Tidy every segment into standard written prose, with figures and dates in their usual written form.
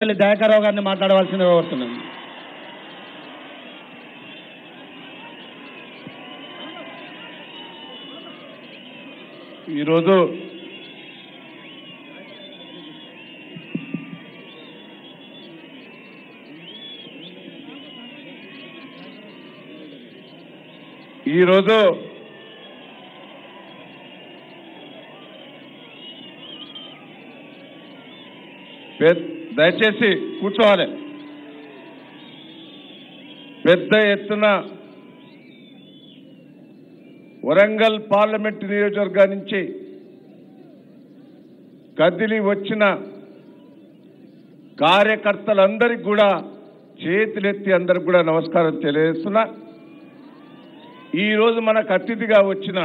దయాకర్రావు గారిని మాట్లాడవలసిందిగా కోరుతున్నాను. ఈరోజు దయచేసి కూర్చోవాలి. పెద్ద ఎత్తున వరంగల్ పార్లమెంట్ నియోజకవర్గం నుంచి కదిలి వచ్చిన కార్యకర్తలందరికీ కూడా చేతులెత్తి అందరికి కూడా నమస్కారం తెలియజేస్తున్నా. ఈరోజు మనకు అతిథిగా వచ్చిన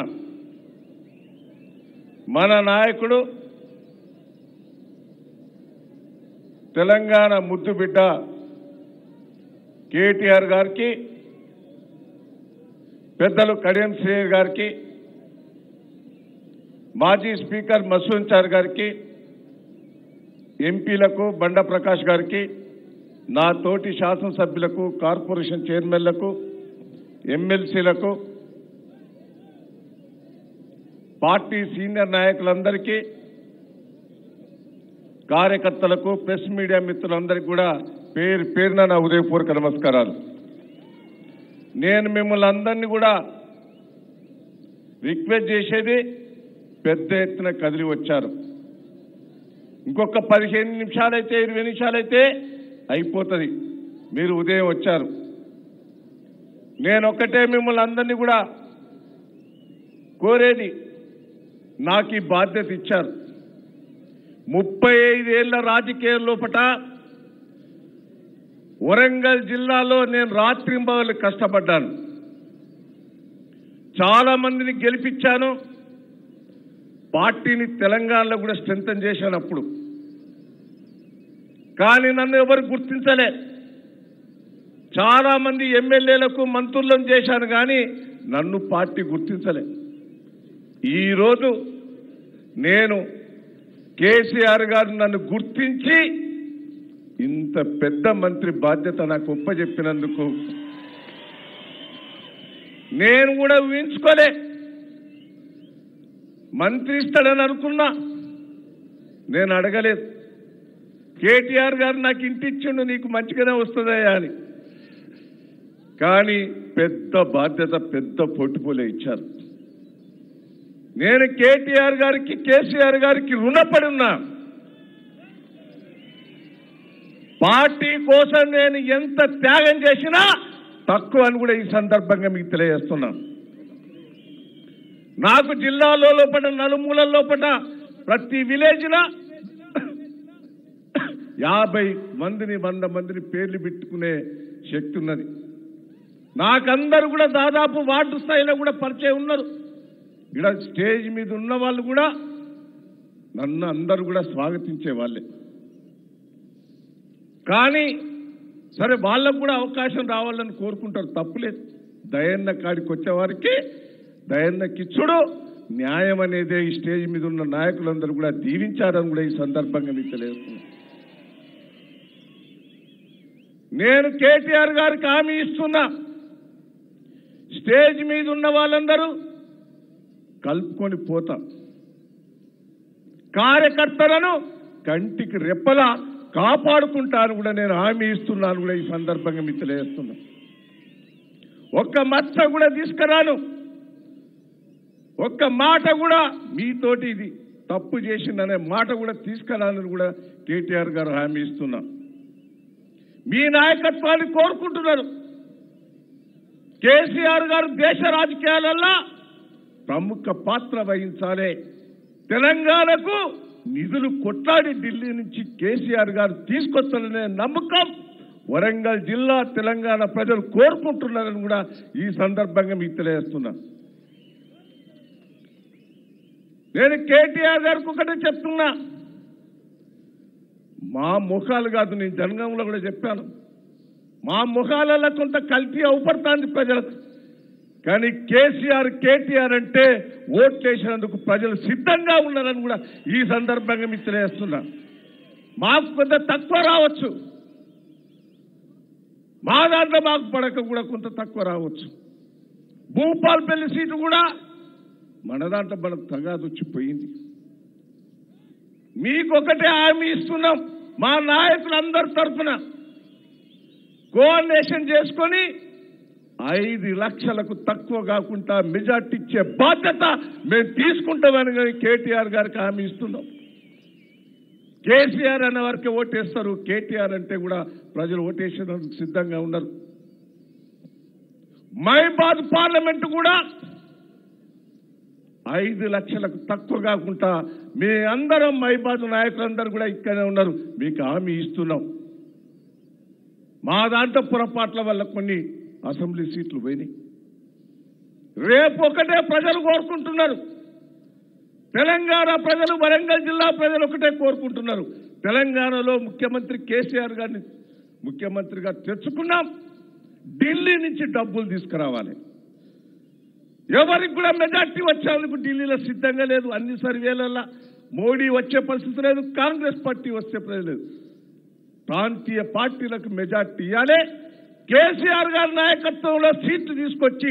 మన నాయకుడు తెలంగాణ ముద్దు బిడ్డ కేటీఆర్ గారికి, పెద్దలు కడియం శ్రీహరి గారికి, మాజీ స్పీకర్ మసూద్ చార్ గారికి, ఎంపీలకు బండ ప్రకాష్ గారికి, నా తోటి శాసనసభ్యులకు, కార్పొరేషన్ చైర్మన్లకు, ఎమ్మెల్సీలకు, పార్టీ సీనియర్ నాయకులందరికీ, కార్యకర్తలకు, ప్రెస్ మీడియా మిత్రులందరికీ కూడా పేరు పేరున నా ఉదయపూర్వక నమస్కారాలు. నేను మిమ్మల్ని అందరినీ కూడా రిక్వెస్ట్ చేసేది, పెద్ద ఎత్తున కదిలి వచ్చారు. ఇంకొక 15 నిమిషాలైతే 20 నిమిషాలైతే అయిపోతుంది. మీరు ఉదయం వచ్చారు. నేను ఒక్కటే మిమ్మల్ని అందరినీ కూడా కోరేది, నాకు ఈ బాధ్యత ఇచ్చారు. 35 ఏళ్ల రాజకీయ లోపట వరంగల్ జిల్లాలో నేను రాత్రింబవళ్ళు కష్టపడ్డాను. చాలా మందిని గెలిపించాను. పార్టీని తెలంగాణలో కూడా స్ట్రెంథన్ చేశాను అప్పుడు. కానీ నన్ను ఎవరు గుర్తించలే. చాలా మంది ఎమ్మెల్యేలకు మంత్రులను చేశాను, కానీ నన్ను పార్టీ గుర్తించలే. ఈరోజు నేను కేసీఆర్ గారు నన్ను గుర్తించి ఇంత పెద్ద మంత్రి బాధ్యత నాకు ఒప్పజెప్పినందుకు నేను కూడా ఊహించుకోలే. మంత్రి ఇస్తాడని అనుకున్నా, నేను అడగలేదు. కేటీఆర్ గారు నాకు ఇంటి ఇచ్చిండు, నీకు మంచిగానే వస్తుందయ్యా అని. కానీ పెద్ద బాధ్యత, పెద్ద పోర్టుపోలే ఇచ్చారు. నేను కేటీఆర్ గారికి, కేసీఆర్ గారికి రుణపడి ఉన్నా. పార్టీ కోసం నేను ఎంత త్యాగం చేసినా తక్కువ అని కూడా ఈ సందర్భంగా మీకు తెలియజేస్తున్నా. నాకు జిల్లాలో లోపల, నలుమూలల లోపల, ప్రతి విలేజ్లో 50 మందిని 100 మందిని పేర్లు పెట్టుకునే శక్తి ఉన్నది. నాకందరూ కూడా దాదాపు వార్డు స్థాయిలో కూడా పరిచయం ఉన్నారు. ఇక్కడ స్టేజ్ మీద ఉన్న వాళ్ళు కూడా నన్ను అందరూ కూడా స్వాగతించే వాళ్ళే. కానీ సరే, వాళ్ళకు కూడా అవకాశం రావాలని కోరుకుంటారు, తప్పులేదు. దయన్న కాడికి వచ్చేవారికి దయన్న కిచ్చుడు న్యాయం అనేదే ఈ స్టేజ్ మీద ఉన్న నాయకులందరూ కూడా దీవించారని కూడా ఈ సందర్భంగా మీకు తెలియజేస్తున్నాను. నేను కేటీఆర్ గారికి హామీ ఇస్తున్నా, స్టేజ్ మీద ఉన్న వాళ్ళందరూ కలుపుకొని పోతా. కార్యకర్తలను కంటికి రెప్పలా కాపాడుకుంటాను కూడా నేను హామీ ఇస్తున్నాను కూడా ఈ సందర్భంగా మీకు తెలియజేస్తున్నా. ఒక్క మచ్చ కూడా తీసుకురాను. ఒక్క మాట కూడా మీతోటి ఇది తప్పు చేసిందనే మాట కూడా తీసుకురాలని కూడా కేటీఆర్ గారు హామీ ఇస్తున్నా. మీ నాయకత్వాన్ని కోరుకుంటున్నారు. కేసీఆర్ గారు దేశ రాజకీయాలలో ప్రముఖ పాత్ర వహించాలి. తెలంగాణకు నిధులు కొట్లాడి ఢిల్లీ నుంచి కేసీఆర్ గారు తీసుకొస్తారనే నమ్మకం వరంగల్ జిల్లా, తెలంగాణ ప్రజలు కోరుకుంటున్నారని కూడా ఈ సందర్భంగా మీకు తెలియజేస్తున్నా. నేను కేటీఆర్ గారికి ఒకటే చెప్తున్నా, మా ముఖాలు కాదు, నేను జనగంలో కూడా చెప్పాను, మా ముఖాలలో కొంత కల్తీ అవపడుతుంది ప్రజలకు. కానీ కేసీఆర్, కేటీఆర్ అంటే ఓట్లేసినందుకు ప్రజలు సిద్ధంగా ఉన్నారని కూడా ఈ సందర్భంగా మీకు తెలియజేస్తున్నా. మాకు కొంత తక్కువ రావచ్చు, మా దాంట్లో మాకు పడక కూడా కొంత తక్కువ రావచ్చు. భూపాలపల్లి సీటు కూడా మన దాంట్లో మనకు తగాదు వచ్చిపోయింది. మీకు ఒకటే హామీ ఇస్తున్నాం, మా నాయకులందరి తరఫున కోఆర్డినేషన్ చేసుకొని 5 లక్షలకు తక్కువ కాకుండా మెజార్టీ ఇచ్చే బాధ్యత మేము తీసుకుంటామని కేటీఆర్ గారికి హామీ ఇస్తున్నాం. కేసీఆర్ అన్న వరకే ఓటేస్తారు, కేటీఆర్ అంటే కూడా ప్రజలు ఓటేసేందుకు సిద్ధంగా ఉన్నారు. మహిబాద్ పార్లమెంటు కూడా 5 లక్షలకు తక్కువ కాకుండా మీ అందరం మహిబాద్ నాయకులందరూ కూడా ఇక్కడే ఉన్నారు, మీకు హామీ ఇస్తున్నాం. మా దాంట్లో పొరపాట్ల వల్ల కొన్ని అసెంబ్లీ సీట్లు పోయినాయి. రేపు ఒకటే ప్రజలు కోరుకుంటున్నారు, తెలంగాణ ప్రజలు, వరంగల్ జిల్లా ప్రజలు ఒకటే కోరుకుంటున్నారు. తెలంగాణలో ముఖ్యమంత్రి కేసీఆర్ గారిని ముఖ్యమంత్రిగా తెచ్చుకున్నాం, ఢిల్లీ నుంచి డబ్బులు తీసుకురావాలి. ఎవరికి కూడా మెజార్టీ వచ్చేందుకు ఢిల్లీలో సిద్ధంగా లేదు. అన్ని సర్వేలలో మోడీ వచ్చే పరిస్థితి లేదు, కాంగ్రెస్ పార్టీ వచ్చే పరిస్థితి లేదు. ప్రాంతీయ పార్టీలకు మెజార్టీ ఇవ్వాలి. కేసీఆర్ గారి నాయకత్వంలో సీట్లు తీసుకొచ్చి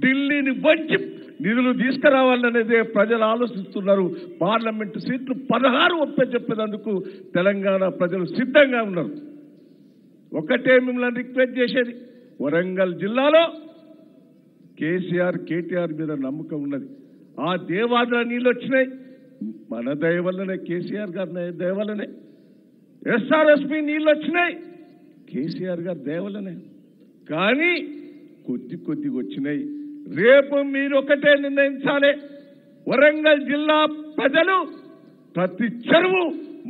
ఢిల్లీని వంచి నిధులు తీసుకురావాలనేదే ప్రజలు ఆలోచిస్తున్నారు. పార్లమెంటు సీట్లు 16 ఒప్పచెప్పేందుకు తెలంగాణ ప్రజలు సిద్ధంగా ఉన్నారు. ఒకటే మిమ్మల్ని రిక్వెస్ట్ చేసేది, వరంగల్ జిల్లాలో కేసీఆర్ కేటీఆర్ మీద నమ్మకం ఉన్నది. ఆ దేవాదుల నీళ్ళు వచ్చినాయి మన దయ వల్లనే, కేసీఆర్ గారి దయ వల్లనే. ఎస్ఆర్ఎస్పి నీళ్ళు వచ్చినాయి కేసీఆర్ గారి దయ వల్లనే. కానీ కొద్దిగా వచ్చినాయి. రేపు మీరు ఒకటే నిర్ణయించాలి, వరంగల్ జిల్లా ప్రజలు ప్రతి చెరువు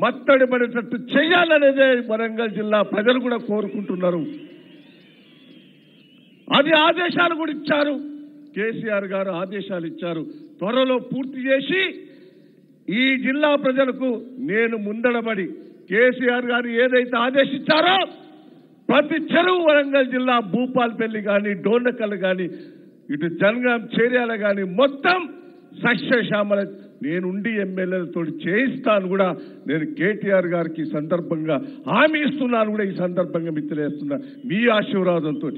మత్తడి పడేటట్టు చేయాలనేదే వరంగల్ జిల్లా ప్రజలు కూడా కోరుకుంటున్నారు. అది ఆదేశాలు కూడా ఇచ్చారు, కేసీఆర్ గారు ఆదేశాలు ఇచ్చారు. త్వరలో పూర్తి చేసి ఈ జిల్లా ప్రజలకు నేను ముందడబడి కేసీఆర్ గారు ఏదైతే ఆదేశించారో ప్రతి చెరువు వరంగల్ జిల్లా భూపాలపల్లి కానీ, డోర్నకల్ కానీ, ఇటు జనగాం చేర్యాల కానీ మొత్తం సస్యశ్యామల నేనుండి ఎమ్మెల్యేలతో చేయిస్తాను కూడా నేను కేటీఆర్ గారికి సందర్భంగా హామీ ఇస్తున్నాను కూడా ఈ సందర్భంగా మీకు తెలియజేస్తున్నా. మీ ఆశీర్వాదంతో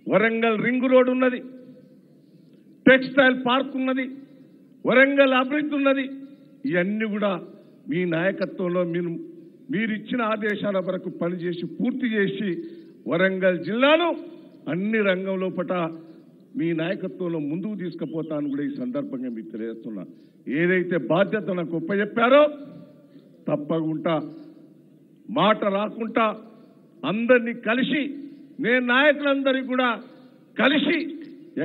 వరంగల్ రింగ్ రోడ్ ఉన్నది, టెక్స్టైల్ పార్క్ ఉన్నది, వరంగల్ అభివృద్ధి ఉన్నది. ఇవన్నీ కూడా మీ నాయకత్వంలో మీరు ఇచ్చిన ఆదేశాల వరకు పనిచేసి పూర్తి చేసి వరంగల్ జిల్లాను అన్ని రంగంలో పట మీ నాయకత్వంలో ముందుకు తీసుకుపోతాను కూడా ఈ సందర్భంగా మీకు తెలియజేస్తున్నా. ఏదైతే బాధ్యత నాకు ఒప్పచెప్పారో తప్పకుండా మాట రాకుండా అందరినీ కలిసి, నేను నాయకులందరికీ కూడా కలిసి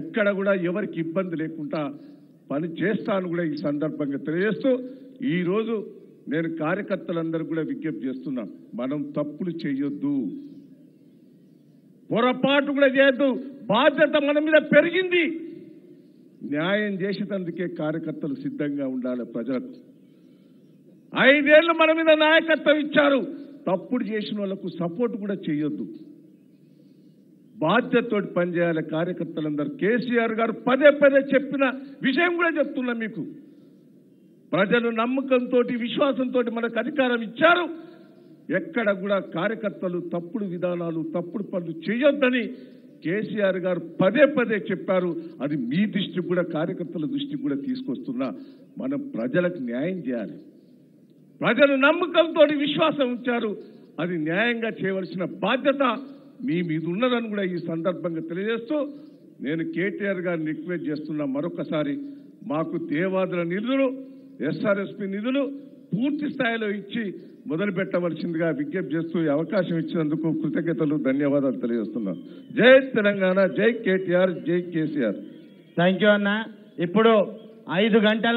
ఎక్కడ కూడా ఎవరికి ఇబ్బంది లేకుండా పని చేస్తాను కూడా ఈ సందర్భంగా తెలియజేస్తూ, ఈరోజు నేను కార్యకర్తలందరూ కూడా విజ్ఞప్తి చేస్తున్నాను, మనం తప్పులు చేయొద్దు, పొరపాటు కూడా చేయొద్దు. బాధ్యత మన మీద పెరిగింది, న్యాయం చేసేందుకే కార్యకర్తలు సిద్ధంగా ఉండాలి. ప్రజలకు 5 ఏళ్ళు మన మీద నాయకత్వం ఇచ్చారు, తప్పుడు చేసిన వాళ్ళకు సపోర్ట్ కూడా చేయొద్దు, బాధ్యతతో పనిచేయాలి కార్యకర్తలందరూ. కేసీఆర్ గారు పదే చెప్పిన విషయం కూడా చెప్తున్నా మీకు. ప్రజలు నమ్మకంతో, విశ్వాసంతో మనకు అధికారం ఇచ్చారు. ఎక్కడ కూడా కార్యకర్తలు తప్పుడు విధానాలు, తప్పుడు పనులు చేయొద్దని కేసీఆర్ గారు పదే చెప్పారు. అది మీ దృష్టికి కూడా, కార్యకర్తల దృష్టికి కూడా తీసుకొస్తున్నా. మనం ప్రజలకు న్యాయం చేయాలి. ప్రజలు నమ్మకంతో విశ్వాసం ఉంచారు, అది న్యాయంగా చేయవలసిన బాధ్యత మీ మీద ఉన్నదని కూడా ఈ సందర్భంగా తెలియజేస్తూ, నేను కేటీఆర్ గారిని రిక్వెస్ట్ చేస్తున్నా, మరొకసారి మాకు దేవాదుల నిధులు, ఎస్ఆర్ఎస్పి నిధులు పూర్తి స్థాయిలో ఇచ్చి మొదలు పెట్టవలసిందిగా విజ్ఞప్తి చేస్తూ ఈ అవకాశం ఇచ్చినందుకు కృతజ్ఞతలు, ధన్యవాదాలు తెలియజేస్తున్నాను. జై తెలంగాణ, జై కేటీఆర్, జై కేసీఆర్. థ్యాంక్ యూ అన్న. ఇప్పుడు 5 గంటల